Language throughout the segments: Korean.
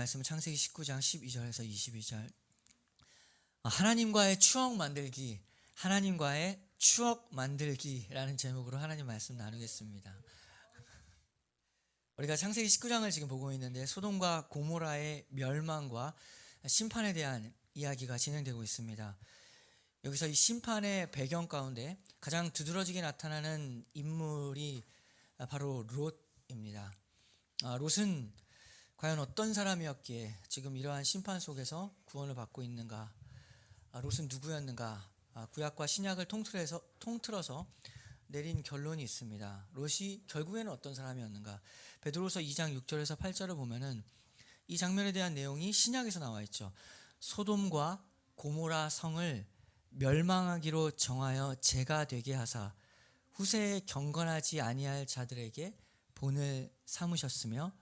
말씀은 창세기 19장 12절에서 22절. 하나님과의 추억 만들기라는 제목으로 하나님 말씀 나누겠습니다. 우리가 창세기 19장을 지금 보고 있는데 소돔과 고모라의 멸망과 심판에 대한 이야기가 진행되고 있습니다. 여기서 이 심판의 배경 가운데 가장 두드러지게 나타나는 인물이 바로 롯입니다. 롯은 과연 어떤 사람이었기에 지금 이러한 심판 속에서 구원을 받고 있는가? 롯은 누구였는가? 구약과 신약을 통틀어서 내린 결론이 있습니다. 롯이 결국에는 어떤 사람이었는가? 베드로서 2장 6절에서 8절을 보면은 이 장면에 대한 내용이 신약에서 나와 있죠. 소돔과 고모라 성을 멸망하기로 정하여 재가 되게 하사 후세에 경건하지 아니할 자들에게 본을 삼으셨으며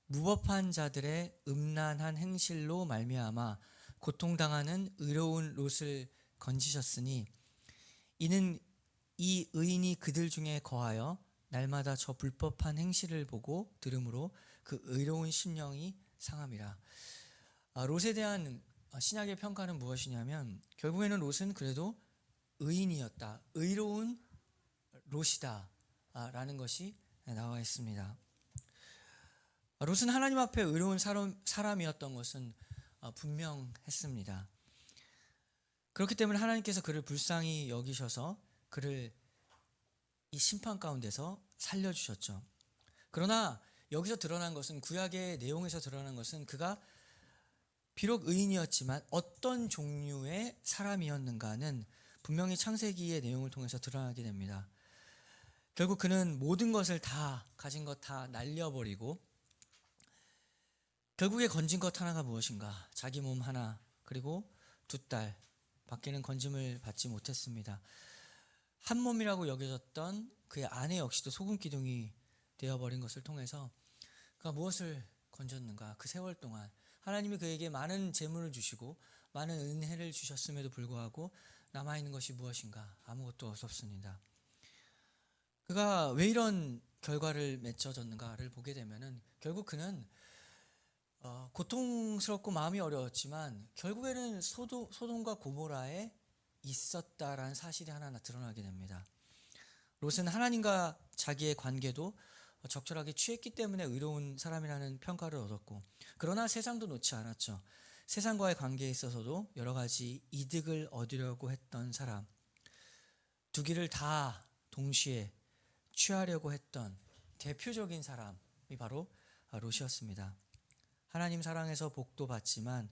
무법한 자들의 음란한 행실로 말미암아 고통당하는 의로운 롯을 건지셨으니 이는 이 의인이 그들 중에 거하여 날마다 저 불법한 행실을 보고 들음으로 그 의로운 심령이 상함이라. 롯에 대한 신약의 평가는 무엇이냐면 결국에는 롯은 그래도 의인이었다, 의로운 롯이다 라는 것이 나와 있습니다. 롯은 하나님 앞에 의로운 사람이었던 것은 분명했습니다. 그렇기 때문에 하나님께서 그를 불쌍히 여기셔서 그를 이 심판 가운데서 살려주셨죠. 그러나 여기서 드러난 것은, 구약의 내용에서 드러난 것은 그가 비록 의인이었지만 어떤 종류의 사람이었는가는 분명히 창세기의 내용을 통해서 드러나게 됩니다. 결국 그는 모든 것을 다, 가진 것 다 날려버리고 결국에 건진 것 하나가 무엇인가? 자기 몸 하나, 그리고 2딸 밖에는 건짐을 받지 못했습니다. 한 몸이라고 여겨졌던 그의 아내 역시도 소금 기둥이 되어버린 것을 통해서 그가 무엇을 건졌는가? 그 세월 동안 하나님이 그에게 많은 재물을 주시고 많은 은혜를 주셨음에도 불구하고 남아있는 것이 무엇인가? 아무것도 없었습니다. 그가 왜 이런 결과를 맺어졌는가를 보게 되면은 결국 그는 고통스럽고 마음이 어려웠지만 결국에는 소돔과 고모라에 있었다라는 사실이 하나 드러나게 됩니다. 롯은 하나님과 자기의 관계도 적절하게 취했기 때문에 의로운 사람이라는 평가를 얻었고, 그러나 세상도 놓지 않았죠. 세상과의 관계에 있어서도 여러 가지 이득을 얻으려고 했던 사람, 두 길을 다 동시에 취하려고 했던 대표적인 사람이 바로 롯이었습니다. 하나님 사랑해서 복도 받지만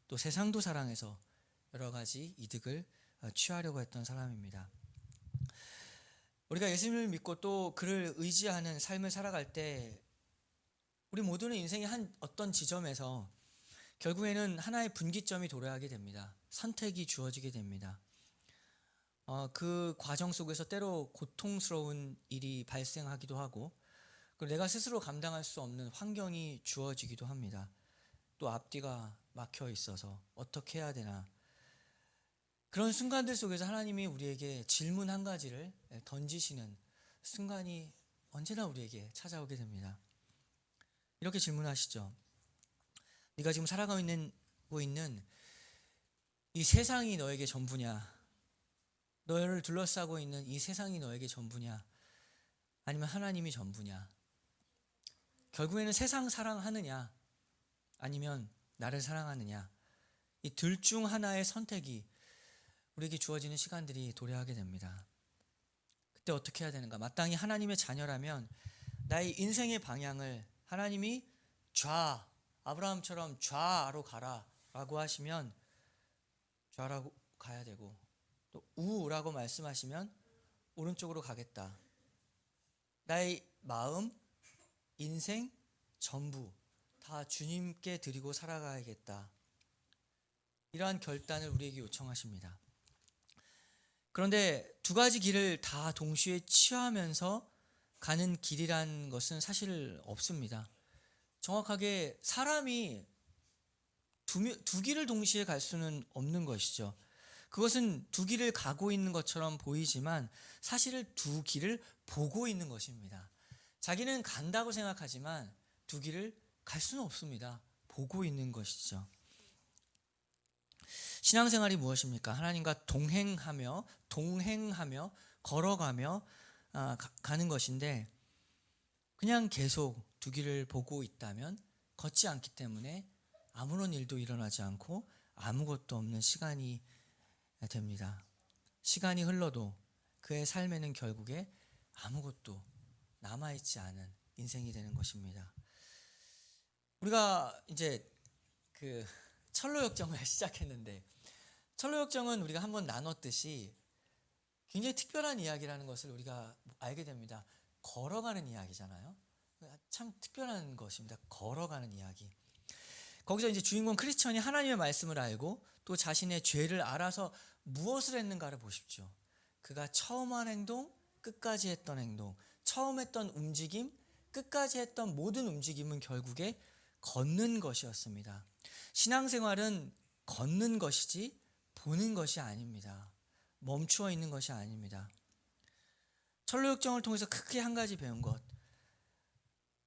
또 세상도 사랑해서 여러 가지 이득을 취하려고 했던 사람입니다. 우리가 예수님을 믿고 또 그를 의지하는 삶을 살아갈 때 우리 모두는 인생의 어떤 지점에서 결국에는 하나의 분기점이 도래하게 됩니다. 선택이 주어지게 됩니다. 그 과정 속에서 때로 고통스러운 일이 발생하기도 하고, 그리고 내가 스스로 감당할 수 없는 환경이 주어지기도 합니다. 또 앞뒤가 막혀 있어서 어떻게 해야 되나. 그런 순간들 속에서 하나님이 우리에게 질문한 가지를 던지시는 순간이 언제나 우리에게 찾아오게 됩니다. 이렇게 질문하시죠. 네가 지금 살아가고 있는 이 세상이 너에게 전부냐? 너를 둘러싸고 있는 이 세상이 너에게 전부냐? 아니면 하나님이 전부냐? 결국에는 세상 사랑하느냐? 아니면 나를 사랑하느냐? 이 둘 중 하나의 선택이 우리에게 주어지는 시간들이 도래하게 됩니다. 그때 어떻게 해야 되는가? 마땅히 하나님의 자녀라면 나의 인생의 방향을 하나님이 아브라함처럼 좌로 가라 라고 하시면 좌라고 가야 되고, 또 우라고 말씀하시면 오른쪽으로 가겠다. 나의 마음, 인생, 전부 다 주님께 드리고 살아가야겠다. 이러한 결단을 우리에게 요청하십니다. 그런데 두 가지 길을 다 동시에 취하면서 가는 길이란 것은 사실 없습니다. 정확하게 사람이 두 길을 동시에 갈 수는 없는 것이죠. 그것은 두 길을 가고 있는 것처럼 보이지만 사실 두 길을 보고 있는 것입니다. 자기는 간다고 생각하지만 두 길을 갈 수는 없습니다. 보고 있는 것이죠. 신앙생활이 무엇입니까? 하나님과 동행하며 걸어가며 가는 것인데, 그냥 계속 두 길을 보고 있다면 걷지 않기 때문에 아무런 일도 일어나지 않고 아무것도 없는 시간이 됩니다. 시간이 흘러도 그의 삶에는 결국에 아무것도 남아있지 않은 인생이 되는 것입니다. 우리가 이제 그 철로역정을 시작했는데, 철로역정은 우리가 한번 나눴듯이 굉장히 특별한 이야기라는 것을 우리가 알게 됩니다. 걸어가는 이야기잖아요. 참 특별한 것입니다. 걸어가는 이야기. 거기서 이제 주인공 크리스천이 하나님의 말씀을 알고 또 자신의 죄를 알아서 무엇을 했는가를 보십시오. 그가 처음 한 행동, 끝까지 했던 행동, 처음 했던 움직임, 끝까지 했던 모든 움직임은 결국에 걷는 것이었습니다. 신앙생활은 걷는 것이지 보는 것이 아닙니다. 멈추어 있는 것이 아닙니다. 철로역정을 통해서 크게 한 가지 배운 것,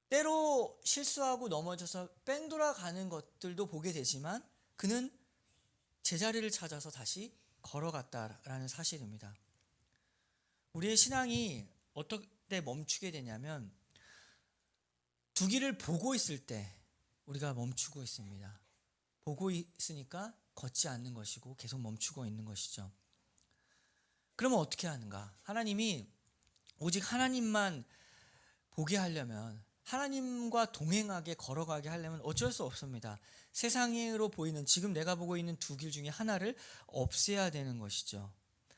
때로 실수하고 넘어져서 뺑 돌아가는 것들도 보게 되지만 그는 제자리를 찾아서 다시 걸어갔다라는 사실입니다. 우리의 신앙이 어떻게 멈추게 되냐면, 두 길을 보고 있을 때 우리가 멈추고 있습니다. 보고 있으니까 걷지 않는 것이고 계속 멈추고 있는 것이죠. 그러면 어떻게 하는가? 하나님이 오직 하나님만 보게 하려면, 하나님과 동행하게 걸어가게 하려면 어쩔 수 없습니다. 세상으로 보이는, 지금 내가 보고 있는 두 길 중에 하나를 없애야 되는 것이죠.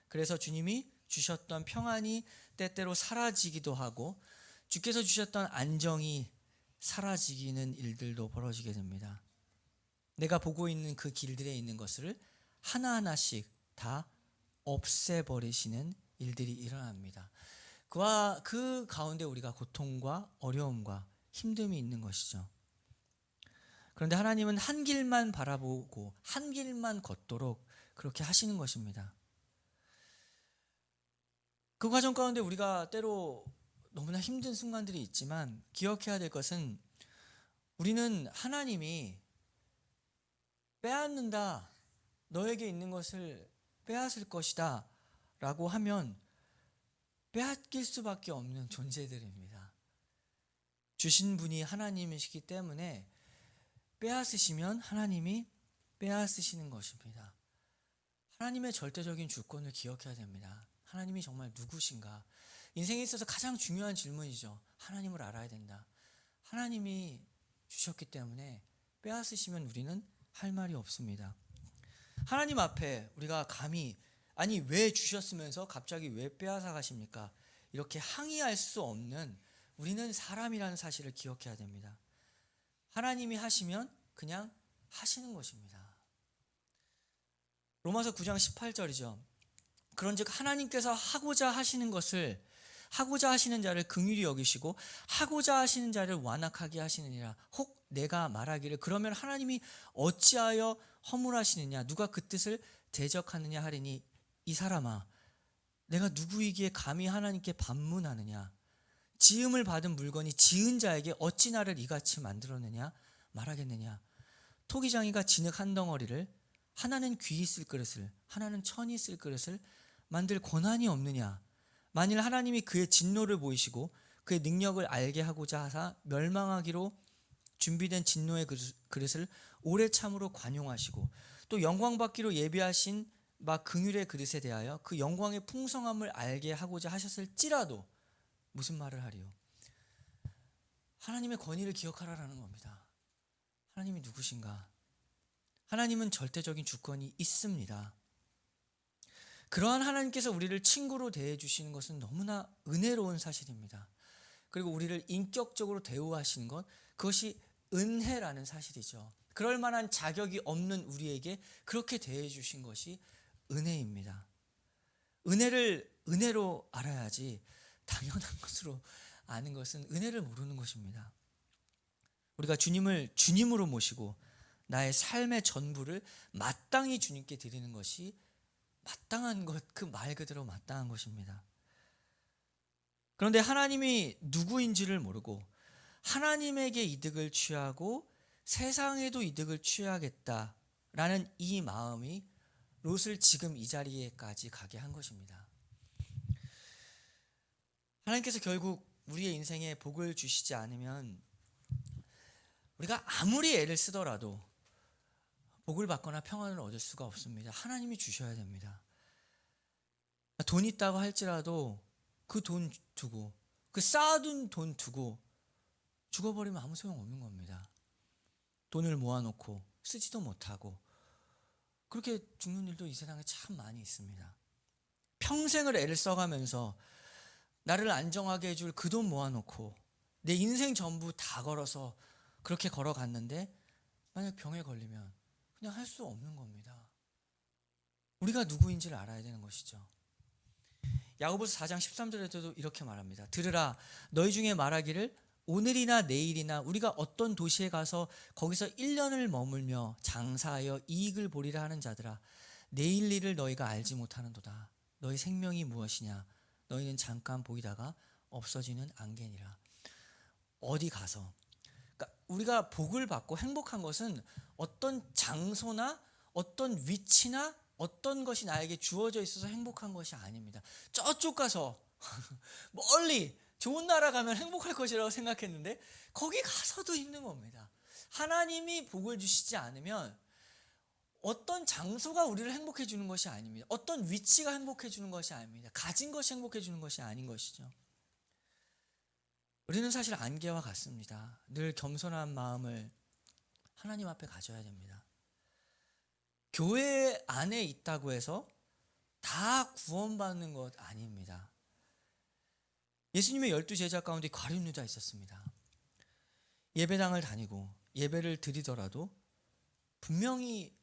그래서 주님이 주셨던 평안이 때때로 사라지기도 하고 주께서 주셨던 안정이 사라지는 일들도 벌어지게 됩니다. 내가 보고 있는 그 길들에 있는 것을 하나하나씩 다 없애버리시는 일들이 일어납니다. 그 가운데 우리가 고통과 어려움과 힘듦이 있는 것이죠. 그런데 하나님은 한 길만 바라보고 한 길만 걷도록 그렇게 하시는 것입니다. 그 과정 가운데 우리가 때로 너무나 힘든 순간들이 있지만 기억해야 될 것은, 우리는 하나님이 빼앗는다, 너에게 있는 것을 빼앗을 것이다 라고 하면 빼앗길 수밖에 없는 존재들입니다. 주신 분이 하나님이시기 때문에 빼앗으시면 하나님이 빼앗으시는 것입니다. 하나님의 절대적인 주권을 기억해야 됩니다. 하나님이 정말 누구신가? 인생에 있어서 가장 중요한 질문이죠. 하나님을 알아야 된다. 하나님이 주셨기 때문에 빼앗으시면 우리는 할 말이 없습니다. 하나님 앞에 우리가 감히, 아니 왜 주셨으면서 갑자기 왜 빼앗아 가십니까? 이렇게 항의할 수 없는, 우리는 사람이라는 사실을 기억해야 됩니다. 하나님이 하시면 그냥 하시는 것입니다. 로마서 9장 18절이죠. 그런즉 하나님께서 하고자 하시는 것을, 하고자 하시는 자를 긍휼히 여기시고 하고자 하시는 자를 완악하게 하시느니라. 혹 내가 말하기를 그러면 하나님이 어찌하여 허물하시느냐, 누가 그 뜻을 대적하느냐 하리니, 이 사람아 내가 누구이기에 감히 하나님께 반문하느냐? 지음을 받은 물건이 지은 자에게 어찌 나를 이같이 만들었느냐 말하겠느냐? 토기장이가 진흙 한 덩어리를, 하나는 귀히 쓸 그릇을 하나는 천이 쓸 그릇을 만들 권한이 없느냐? 만일 하나님이 그의 진노를 보이시고 그의 능력을 알게 하고자 하사 멸망하기로 준비된 진노의 그릇을 오래 참으로 관용하시고 또 영광 받기로 예비하신 막 긍휼의 그릇에 대하여 그 영광의 풍성함을 알게 하고자 하셨을지라도, 무슨 말을 하리요? 하나님의 권위를 기억하라라는 겁니다. 하나님이 누구신가? 하나님은 절대적인 주권이 있습니다. 그러한 하나님께서 우리를 친구로 대해주시는 것은 너무나 은혜로운 사실입니다. 그리고 우리를 인격적으로 대우하시는 것, 그것이 은혜라는 사실이죠. 그럴 만한 자격이 없는 우리에게 그렇게 대해주신 것이 은혜입니다. 은혜를 은혜로 알아야지 당연한 것으로 아는 것은 은혜를 모르는 것입니다. 우리가 주님을 주님으로 모시고 나의 삶의 전부를 마땅히 주님께 드리는 것이 마땅한 것, 그 말 그대로 마땅한 것입니다. 그런데 하나님이 누구인지를 모르고 하나님에게 이득을 취하고 세상에도 이득을 취하겠다라는 이 마음이 롯을 지금 이 자리에까지 가게 한 것입니다. 하나님께서 결국 우리의 인생에 복을 주시지 않으면 우리가 아무리 애를 쓰더라도 복을 받거나 평안을 얻을 수가 없습니다. 하나님이 주셔야 됩니다. 돈 있다고 할지라도 그 돈 두고, 그 쌓아둔 돈 두고 죽어버리면 아무 소용 없는 겁니다. 돈을 모아놓고 쓰지도 못하고 그렇게 죽는 일도 이 세상에 참 많이 있습니다. 평생을 애를 써가면서 나를 안정하게 해줄 그 돈 모아놓고 내 인생 전부 다 걸어서 그렇게 걸어갔는데 만약 병에 걸리면 그냥 할 수 없는 겁니다. 우리가 누구인지를 알아야 되는 것이죠. 야고보서 4장 13절에도 이렇게 말합니다. 들으라, 너희 중에 말하기를 오늘이나 내일이나 우리가 어떤 도시에 가서 거기서 1년을 머물며 장사하여 이익을 보리라 하는 자들아, 내일 일을 너희가 알지 못하는도다. 너희 생명이 무엇이냐? 너희는 잠깐 보이다가 없어지는 안개니라. 어디 가서, 그러니까 우리가 복을 받고 행복한 것은 어떤 장소나 어떤 위치나 어떤 것이 나에게 주어져 있어서 행복한 것이 아닙니다. 저쪽 가서 멀리 좋은 나라 가면 행복할 것이라고 생각했는데 거기 가서도 힘든 겁니다. 하나님이 복을 주시지 않으면 어떤 장소가 우리를 행복해 주는 것이 아닙니다. 어떤 위치가 행복해 주는 것이 아닙니다. 가진 것이 행복해 주는 것이 아닌 것이죠. 우리는 사실 안개와 같습니다. 늘 겸손한 마음을 하나님 앞에 가져야 됩니다. 교회 안에 있다고 해서 다 구원받는 것 아닙니다. 예수님의 12 제자 가운데 가룟 유다 있었습니다. 예배당을 다니고 예배를 드리더라도 분명히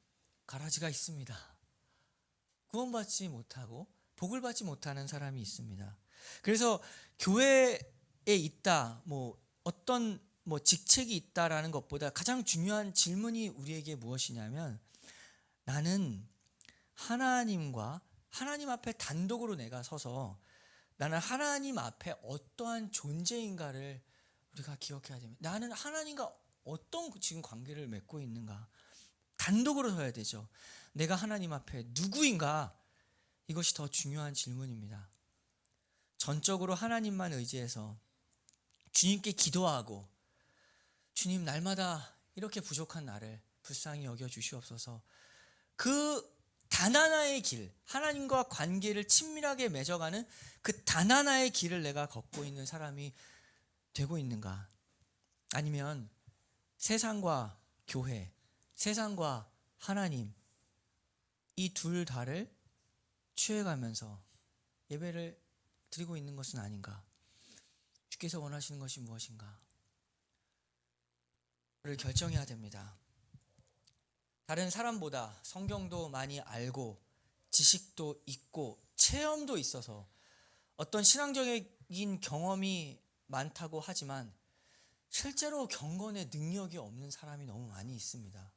가라지가 있습니다. 구원받지 못하고 복을 받지 못하는 사람이 있습니다. 그래서 교회에 있다, 어떤 직책이 있다라는 것보다 가장 중요한 질문이 우리에게 무엇이냐면, 나는 하나님 앞에 단독으로 내가 서서 나는 하나님 앞에 어떠한 존재인가를 우리가 기억해야 됩니다. 나는 하나님과 어떤 지금 관계를 맺고 있는가? 단독으로 서야 되죠. 내가 하나님 앞에 누구인가? 이것이 더 중요한 질문입니다. 전적으로 하나님만 의지해서 주님께 기도하고, 주님, 날마다 이렇게 부족한 나를 불쌍히 여겨 주시옵소서. 그 단 하나의 길, 하나님과 관계를 친밀하게 맺어가는 그 단 하나의 길을 내가 걷고 있는 사람이 되고 있는가? 아니면 세상과 교회, 세상과 하나님, 이 둘 다를 취해가면서 예배를 드리고 있는 것은 아닌가? 주께서 원하시는 것이 무엇인가? 를 결정해야 됩니다. 다른 사람보다 성경도 많이 알고 지식도 있고 체험도 있어서 어떤 신앙적인 경험이 많다고 하지만 실제로 경건의 능력이 없는 사람이 너무 많이 있습니다.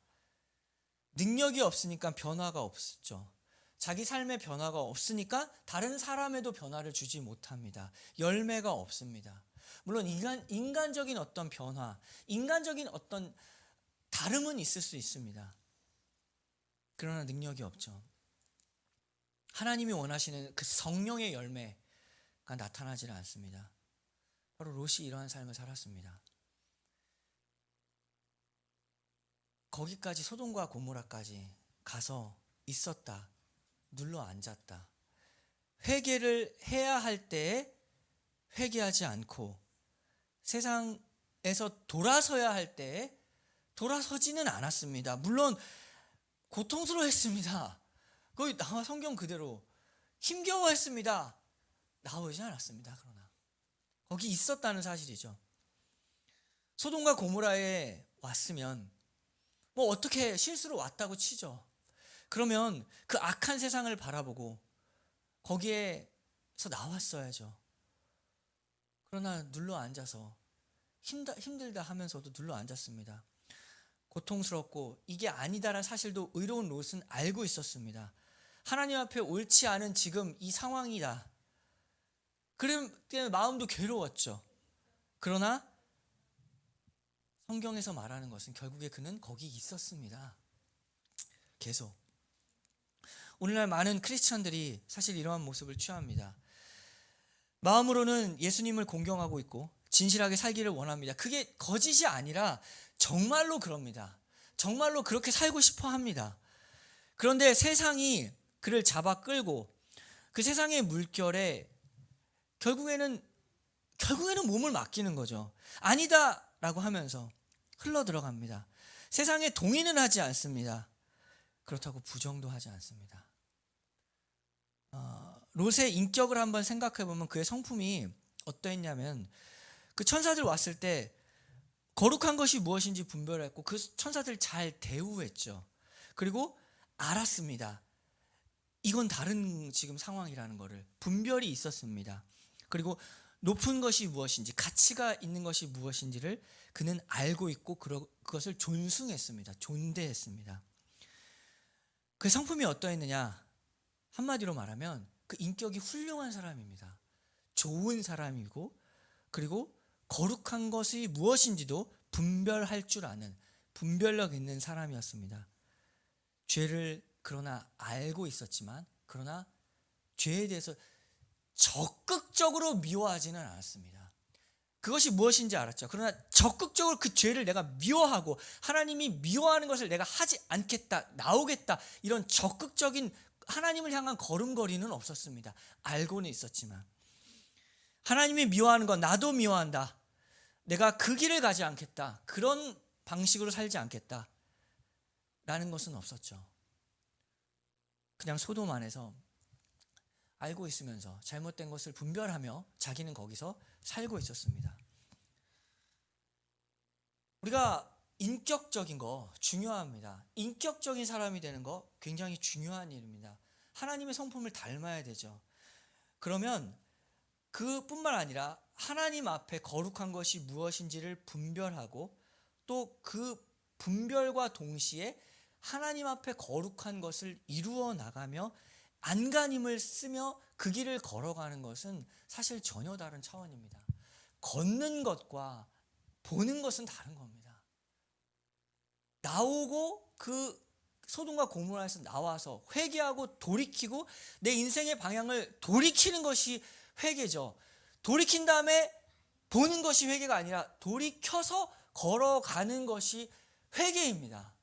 능력이 없으니까 변화가 없죠. 자기 삶의 변화가 없으니까 다른 사람에도 변화를 주지 못합니다. 열매가 없습니다. 물론 인간적인 어떤 변화, 인간적인 어떤 다름은 있을 수 있습니다. 그러나 능력이 없죠. 하나님이 원하시는 그 성령의 열매가 나타나지는 않습니다. 바로 롯이 이러한 삶을 살았습니다. 거기까지, 소돔과 고모라까지 가서 있었다. 눌러 앉았다. 회개를 해야 할 때에 회개하지 않고 세상에서 돌아서야 할 때에 돌아서지는 않았습니다. 물론 고통스러워했습니다. 거기 나와 성경 그대로 힘겨워했습니다. 나오지 않았습니다. 그러나 거기 있었다는 사실이죠. 소돔과 고모라에 왔으면 어떻게 실수로 왔다고 치죠. 그러면 그 악한 세상을 바라보고 거기에서 나왔어야죠. 그러나 눌러 앉아서 힘들다 하면서도 눌러 앉았습니다. 고통스럽고 이게 아니다라는 사실도 의로운 롯은 알고 있었습니다. 하나님 앞에 옳지 않은 지금 이 상황이다. 그럼 마음도 괴로웠죠. 그러나 성경에서 말하는 것은 결국에 그는 거기 있었습니다. 계속. 오늘날 많은 크리스천들이 사실 이러한 모습을 취합니다. 마음으로는 예수님을 공경하고 있고 진실하게 살기를 원합니다. 그게 거짓이 아니라 정말로 그럽니다. 정말로 그렇게 살고 싶어 합니다. 그런데 세상이 그를 잡아 끌고 그 세상의 물결에 결국에는 몸을 맡기는 거죠. 아니다라고 하면서 흘러 들어갑니다. 세상에 동의는 하지 않습니다. 그렇다고 부정도 하지 않습니다. 롯의 인격을 한번 생각해 보면 그의 성품이 어떠했냐면 그 천사들 왔을 때 거룩한 것이 무엇인지 분별했고 그 천사들 잘 대우했죠. 그리고 알았습니다. 이건 다른 지금 상황이라는 것을 분별이 있었습니다. 그리고 높은 것이 무엇인지 가치가 있는 것이 무엇인지를 그는 알고 있고 그것을 존숭했습니다. 존대했습니다. 그 성품이 어떠했느냐? 한마디로 말하면 그 인격이 훌륭한 사람입니다. 좋은 사람이고 그리고 거룩한 것이 무엇인지도 분별할 줄 아는 분별력 있는 사람이었습니다. 죄를 그러나 알고 있었지만 그러나 죄에 대해서 적극적으로 미워하지는 않았습니다. 그것이 무엇인지 알았죠. 그러나 적극적으로 그 죄를 내가 미워하고 하나님이 미워하는 것을 내가 하지 않겠다, 나오겠다 이런 적극적인 하나님을 향한 걸음걸이는 없었습니다. 알고는 있었지만 하나님이 미워하는 건 나도 미워한다. 내가 그 길을 가지 않겠다. 그런 방식으로 살지 않겠다. 라는 것은 없었죠. 그냥 소돔 안에서 알고 있으면서 잘못된 것을 분별하며 자기는 거기서 살고 있었습니다. 우리가 인격적인 거 중요합니다. 인격적인 사람이 되는 거 굉장히 중요한 일입니다. 하나님의 성품을 닮아야 되죠. 그러면 그뿐만 아니라 하나님 앞에 거룩한 것이 무엇인지를 분별하고 또 그 분별과 동시에 하나님 앞에 거룩한 것을 이루어 나가며 안간힘을 쓰며 그 길을 걸어가는 것은 사실 전혀 다른 차원입니다. 걷는 것과 보는 것은 다른 겁니다. 나오고 그 소돔과 고모라에서 나와서 회개하고 돌이키고 내 인생의 방향을 돌이키는 것이 회개죠. 돌이킨 다음에 보는 것이 회개가 아니라 돌이켜서 걸어가는 것이 회개입니다.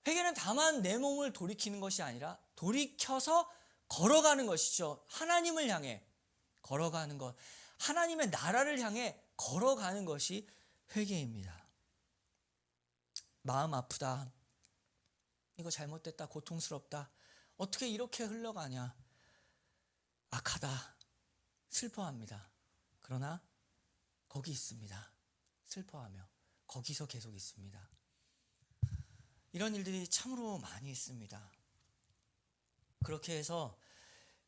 회개는 다만 내 몸을 돌이키는 것이 아니라 돌이켜서 걸어가는 것이죠. 하나님을 향해 걸어가는 것, 하나님의 나라를 향해 걸어가는 것이 회개입니다. 마음 아프다, 이거 잘못됐다, 고통스럽다, 어떻게 이렇게 흘러가냐, 악하다, 슬퍼합니다. 그러나 거기 있습니다. 슬퍼하며 거기서 계속 있습니다. 이런 일들이 참으로 많이 있습니다. 그렇게 해서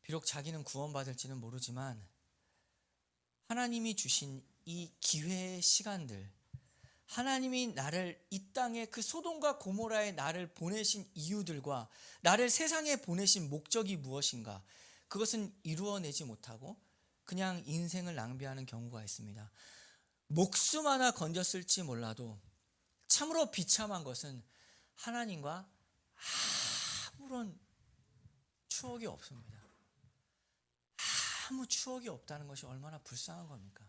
비록 자기는 구원받을지는 모르지만 하나님이 주신 이 기회의 시간들, 하나님이 나를 이 땅에 그 소돔과 고모라에 나를 보내신 이유들과 나를 세상에 보내신 목적이 무엇인가, 그것은 이루어내지 못하고 그냥 인생을 낭비하는 경우가 있습니다. 목숨 하나 건졌을지 몰라도 참으로 비참한 것은 하나님과 아무런 추억이 없습니다. 아무 추억이 없다는 것이 얼마나 불쌍한 겁니까?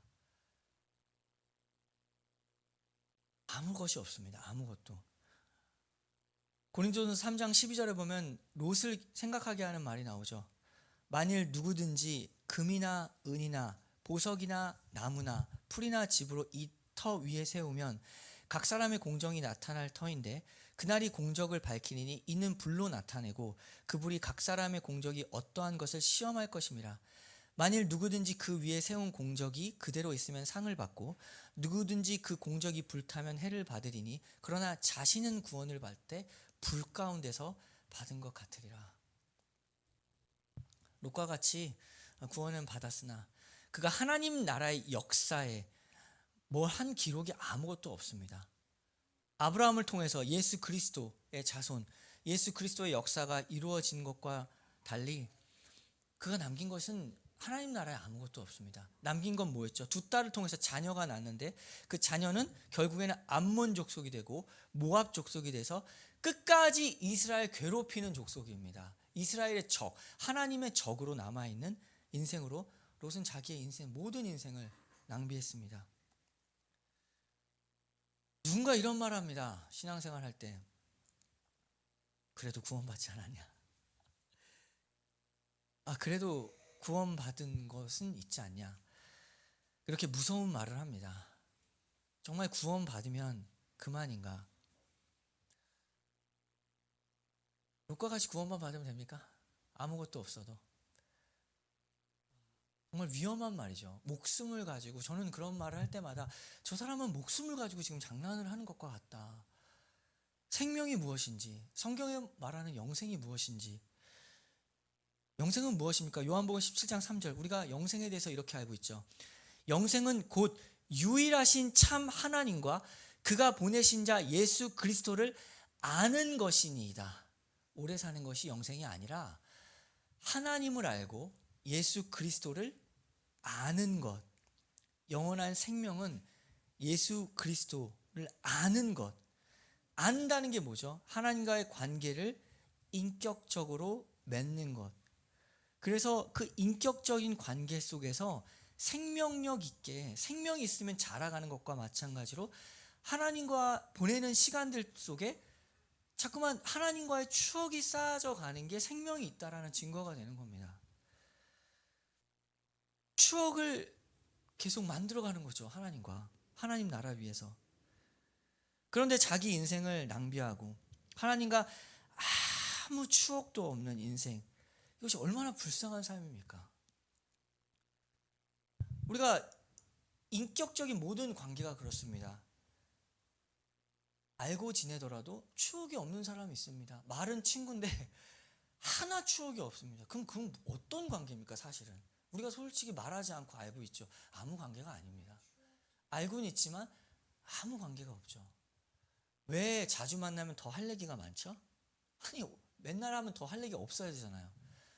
아무 것이 없습니다. 아무것도. 고린도전서 3장 12절에 보면 롯을 생각하게 하는 말이 나오죠. 만일 누구든지 금이나 은이나 보석이나 나무나 풀이나 집으로 이 터 위에 세우면 각 사람의 공정이 나타날 터인데 그날이 공적을 밝히니 이는 불로 나타내고 그 불이 각 사람의 공적이 어떠한 것을 시험할 것임이라. 만일 누구든지 그 위에 세운 공적이 그대로 있으면 상을 받고 누구든지 그 공적이 불타면 해를 받으리니 그러나 자신은 구원을 받을 때 불 가운데서 받은 것 같으리라. 롯과 같이 구원은 받았으나 그가 하나님 나라의 역사에 뭘 한 기록이 아무것도 없습니다. 아브라함을 통해서 예수 그리스도의 자손, 예수 그리스도의 역사가 이루어진 것과 달리 그가 남긴 것은 하나님 나라에 아무것도 없습니다. 남긴 건 뭐였죠? 두 딸을 통해서 자녀가 났는데 그 자녀는 결국에는 암몬 족속이 되고 모압 족속이 돼서 끝까지 이스라엘 괴롭히는 족속입니다. 이스라엘의 적, 하나님의 적으로 남아있는 인생으로 롯은 자기의 인생, 모든 인생을 낭비했습니다. 누군가 이런 말 합니다. 신앙생활 할 때. 그래도 구원받지 않았냐? 그래도 구원받은 것은 있지 않냐? 이렇게 무서운 말을 합니다. 정말 구원받으면 그만인가? 롯과 같이 구원만 받으면 됩니까? 아무것도 없어도. 정말 위험한 말이죠. 목숨을 가지고, 저는 그런 말을 할 때마다 저 사람은 목숨을 가지고 지금 장난을 하는 것과 같다. 생명이 무엇인지, 성경에 말하는 영생이 무엇인지, 영생은 무엇입니까? 요한복음 17장 3절, 우리가 영생에 대해서 이렇게 알고 있죠. 영생은 곧 유일하신 참 하나님과 그가 보내신 자 예수 그리스도를 아는 것이니이다. 오래 사는 것이 영생이 아니라 하나님을 알고 예수 그리스도를 아는 것. 영원한 생명은 예수 그리스도를 아는 것. 안다는 게 뭐죠? 하나님과의 관계를 인격적으로 맺는 것. 그래서 그 인격적인 관계 속에서 생명력 있게, 생명이 있으면 자라가는 것과 마찬가지로 하나님과 보내는 시간들 속에 자꾸만 하나님과의 추억이 쌓아져 가는 게 생명이 있다라는 증거가 되는 겁니다. 추억을 계속 만들어가는 거죠. 하나님과, 하나님 나라 위해서. 그런데 자기 인생을 낭비하고 하나님과 아무 추억도 없는 인생, 이것이 얼마나 불쌍한 삶입니까? 우리가 인격적인 모든 관계가 그렇습니다. 알고 지내더라도 추억이 없는 사람이 있습니다. 말은 친구인데 하나 추억이 없습니다. 그럼 어떤 관계입니까? 사실은 우리가 솔직히 말하지 않고 알고 있죠. 아무 관계가 아닙니다. 알고는 있지만 아무 관계가 없죠. 왜 자주 만나면 더 할 얘기가 많죠? 아니, 맨날 하면 더 할 얘기가 없어야 되잖아요.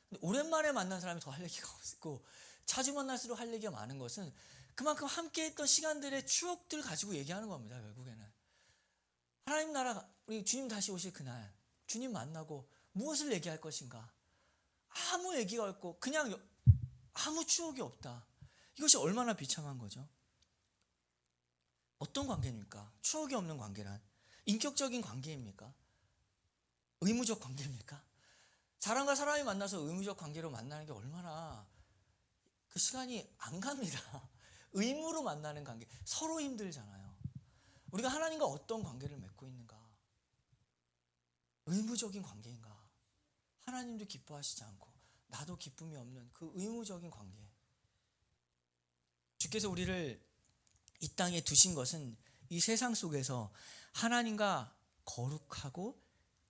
근데 오랜만에 만난 사람이 더 할 얘기가 없고, 자주 만날수록 할 얘기가 많은 것은 그만큼 함께 했던 시간들의 추억들 가지고 얘기하는 겁니다. 결국에는 하나님 나라, 우리 주님 다시 오실 그날 주님 만나고 무엇을 얘기할 것인가? 아무 얘기가 없고 그냥 아무 추억이 없다. 이것이 얼마나 비참한 거죠. 어떤 관계입니까? 추억이 없는 관계란 인격적인 관계입니까? 의무적 관계입니까? 사람과 사람이 만나서 의무적 관계로 만나는 게 얼마나 그 시간이 안 갑니다. 의무로 만나는 관계, 서로 힘들잖아요. 우리가 하나님과 어떤 관계를 맺고 있는가? 의무적인 관계인가? 하나님도 기뻐하시지 않고 나도 기쁨이 없는 그 의무적인 관계. 주께서 우리를 이 땅에 두신 것은 이 세상 속에서 하나님과 거룩하고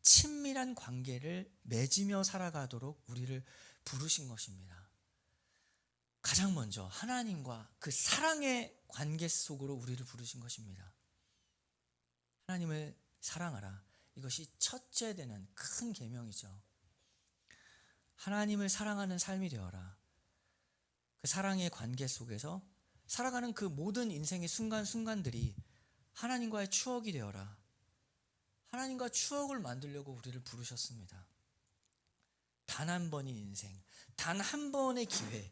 친밀한 관계를 맺으며 살아가도록 우리를 부르신 것입니다. 가장 먼저 하나님과 그 사랑의 관계 속으로 우리를 부르신 것입니다. 하나님을 사랑하라. 이것이 첫째 되는 큰 계명이죠. 하나님을 사랑하는 삶이 되어라. 그 사랑의 관계 속에서 살아가는 그 모든 인생의 순간순간들이 하나님과의 추억이 되어라. 하나님과 추억을 만들려고 우리를 부르셨습니다. 단 한 번인 인생, 단 한 번의 기회,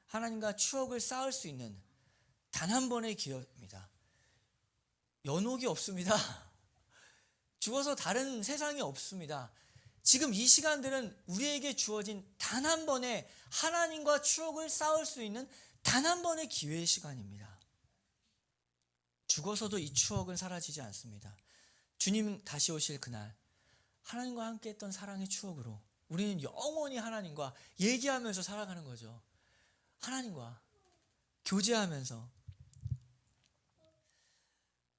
하나님과 추억을 쌓을 수 있는 단 한 번의 기회입니다. 연옥이 없습니다. 죽어서 다른 세상이 없습니다. 지금 이 시간들은 우리에게 주어진 단 한 번의 하나님과 추억을 쌓을 수 있는 단 한 번의 기회의 시간입니다. 죽어서도 이 추억은 사라지지 않습니다. 주님 다시 오실 그날 하나님과 함께 했던 사랑의 추억으로 우리는 영원히 하나님과 얘기하면서 살아가는 거죠. 하나님과 교제하면서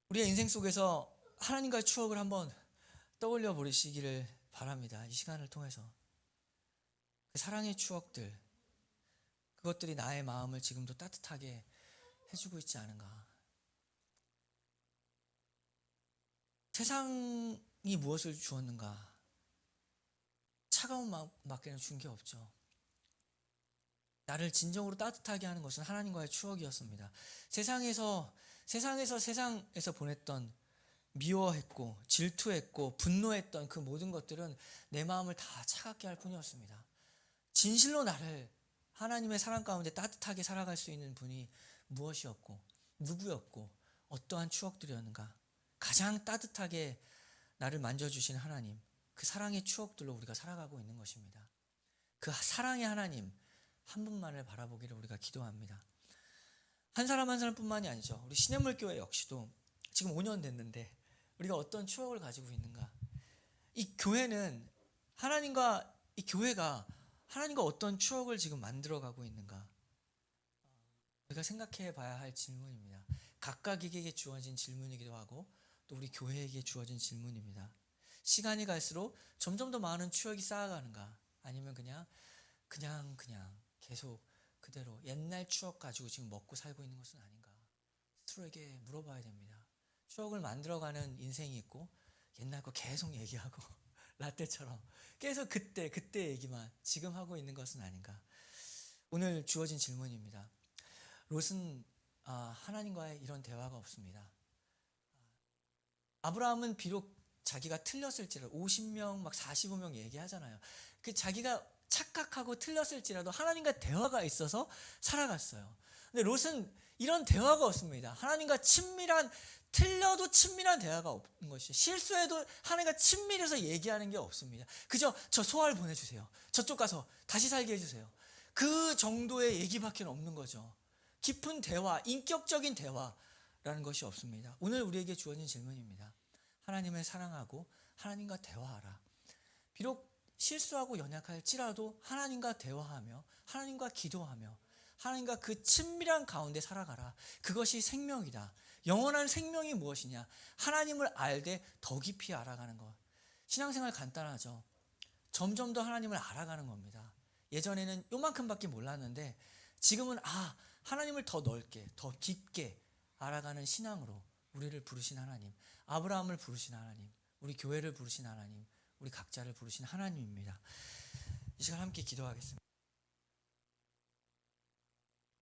우리의 인생 속에서 하나님과의 추억을 한번 떠올려 보시기를 바랍니다. 이 시간을 통해서 그 사랑의 추억들, 그것들이 나의 마음을 지금도 따뜻하게 해주고 있지 않은가. 세상이 무엇을 주었는가? 차가운 마음 밖에는 준 게 없죠. 나를 진정으로 따뜻하게 하는 것은 하나님과의 추억이었습니다. 세상에서 보냈던 미워했고 질투했고 분노했던 그 모든 것들은 내 마음을 다 차갑게 할 뿐이었습니다. 진실로 나를 하나님의 사랑 가운데 따뜻하게 살아갈 수 있는 분이 무엇이었고 누구였고 어떠한 추억들이었는가? 가장 따뜻하게 나를 만져주신 하나님, 그 사랑의 추억들로 우리가 살아가고 있는 것입니다. 그 사랑의 하나님 한 분만을 바라보기를 우리가 기도합니다. 한 사람 한 사람뿐만이 아니죠. 우리 시냇물교회 역시도 지금 5년 됐는데 우리가 어떤 추억을 가지고 있는가? 이 교회는 이 교회가 하나님과 어떤 추억을 지금 만들어가고 있는가? 우리가 생각해 봐야 할 질문입니다. 각각에게 주어진 질문이기도 하고 또 우리 교회에게 주어진 질문입니다. 시간이 갈수록 점점 더 많은 추억이 쌓아가는가? 아니면 그냥 계속 그대로 옛날 추억 가지고 지금 먹고 살고 있는 것은 아닌가? 스스로에게 물어봐야 됩니다. 추억을 만들어가는 인생이 있고 옛날 거 계속 얘기하고 라떼처럼 계속 그때 얘기만 지금 하고 있는 것은 아닌가? 오늘 주어진 질문입니다. 롯은 하나님과의 이런 대화가 없습니다. 아브라함은 비록 자기가 틀렸을지라도 50명 막 45명 얘기하잖아요. 그 자기가 착각하고 틀렸을지라도 하나님과 대화가 있어서 살아갔어요. 근데 롯은 이런 대화가 없습니다. 하나님과 틀려도 친밀한 대화가 없는 것이죠. 실수해도 하나님과 친밀해서 얘기하는 게 없습니다. 그저 저 소알 보내주세요. 저쪽 가서 다시 살게 해주세요. 그 정도의 얘기밖에 없는 거죠. 깊은 대화, 인격적인 대화라는 것이 없습니다. 오늘 우리에게 주어진 질문입니다. 하나님을 사랑하고 하나님과 대화하라. 비록 실수하고 연약할지라도 하나님과 대화하며 하나님과 기도하며 하나님과 그 친밀한 가운데 살아가라. 그것이 생명이다. 영원한 생명이 무엇이냐? 하나님을 알되 더 깊이 알아가는 것. 신앙생활 간단하죠. 점점 더 하나님을 알아가는 겁니다. 예전에는 요만큼밖에 몰랐는데 지금은 하나님을 더 넓게 더 깊게 알아가는 신앙으로 우리를 부르신 하나님, 아브라함을 부르신 하나님, 우리 교회를 부르신 하나님, 우리 각자를 부르신 하나님입니다. 이 시간 함께 기도하겠습니다.